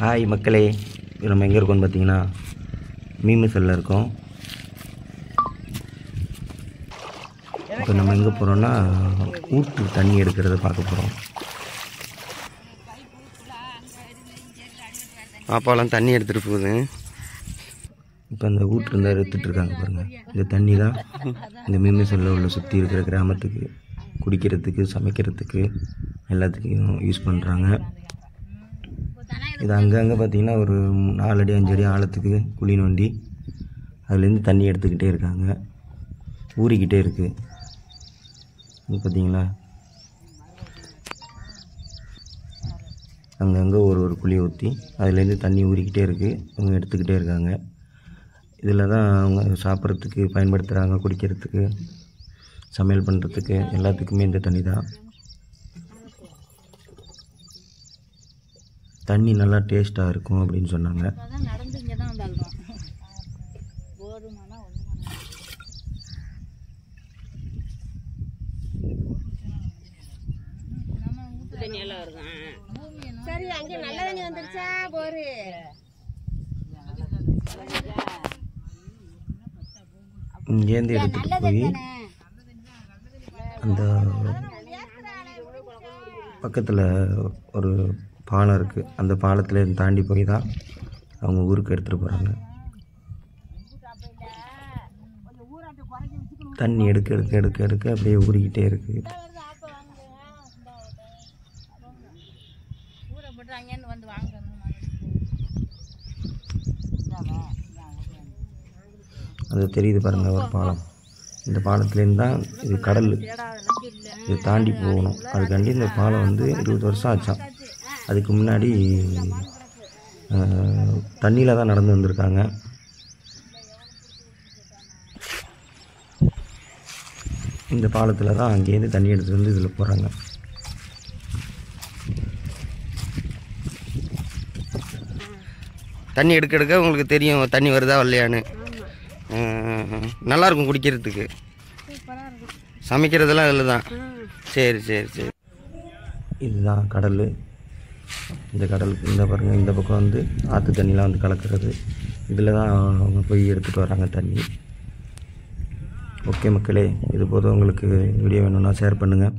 Hi மக்களே, நம்ம எங்கே இருக்கோம்னு பார்த்தீங்கன்னா மீமிசல்ல இருக்கோம். இப்போ நம்ம எங்கே போகிறோம்னா ஊற்று தண்ணி எடுக்கிறத பார்க்க போகிறோம். பாப்பாலாம் தண்ணி எடுத்துகிட்டு போகுது. இப்போ அந்த ஊற்று இருந்தால் எடுத்துகிட்ருக்காங்க பாருங்கள். இந்த தண்ணி தான் இந்த மீமிசல்ல உள்ள சுற்றி இருக்கிற கிராமத்துக்கு குடிக்கிறதுக்கு, சமைக்கிறதுக்கு எல்லாத்துக்கும் யூஸ் பண்ணுறாங்க. இது அங்கங்கே பார்த்திங்கன்னா ஒரு 4 அடி 5 அடி ஆழத்துக்கு குழி நோண்டி அதுலேருந்து தண்ணி எடுத்துக்கிட்டே இருக்காங்க. ஊறிக்கிட்டே இருக்குது. இது பார்த்திங்களா, அங்கங்கே ஒரு குழியை ஊற்றி அதுலேருந்து தண்ணி ஊறிக்கிட்டே இருக்குது. அவங்க எடுத்துக்கிட்டே இருக்காங்க. இதில் தான் அவங்க சாப்பிட்றதுக்கு பயன்படுத்துகிறாங்க, குடிக்கிறதுக்கு, சமையல் பண்ணுறதுக்கு எல்லாத்துக்குமே இந்த தண்ணி தான். தண்ணி நல்லா டேஸ்ட்டாக இருக்கும் அப்படின்னு சொன்னாங்க. இங்கேருந்து எடுத்துகிட்டு போய் அந்த பக்கத்தில் ஒரு பாலம் இருக்குது. அந்த பாலத்தில் தாண்டி போய் தான் அவங்க ஊருக்கு எடுத்துகிட்டு போகிறாங்க. தண்ணி எடுக்க எடுக்க எடுக்க எடுக்க அப்படியே ஊறிக்கிட்டே இருக்குது. அது தெரியுது பாருங்கள், ஒரு பாலம். இந்த பாலத்துலேருந்து தான் இது கடல், இது தாண்டி போகணும். அதுக்காண்டி இந்த பாலம் 20 வருஷம் ஆச்சான். அதுக்கு முன்னாடி தண்ணியில் தான் நடந்து வந்திருக்காங்க. இந்த பாலத்தில் தான் அங்கேருந்து தண்ணி எடுத்துகிட்டு வந்து இதில் போகிறாங்க. தண்ணி எடுக்க எடுக்க உங்களுக்கு தெரியும் தண்ணி வருதா வரலையான்னு. நல்லாயிருக்கும் குடிக்கிறதுக்கு, சமைக்கிறதெல்லாம் இதில் தான். சரி சரி சரி. இதுதான் கடல். இந்த கடலுக்கு இந்த பாருங்கள், இந்த பக்கம் ஆற்று தண்ணிலாம் கலக்கிறது. இதில் தான் அவங்க போய் எடுத்துகிட்டு வராங்க தண்ணி. ஓகே மக்களே, இது போதும். உங்களுக்கு வீடியோ வேணும்னா ஷேர் பண்ணுங்கள்.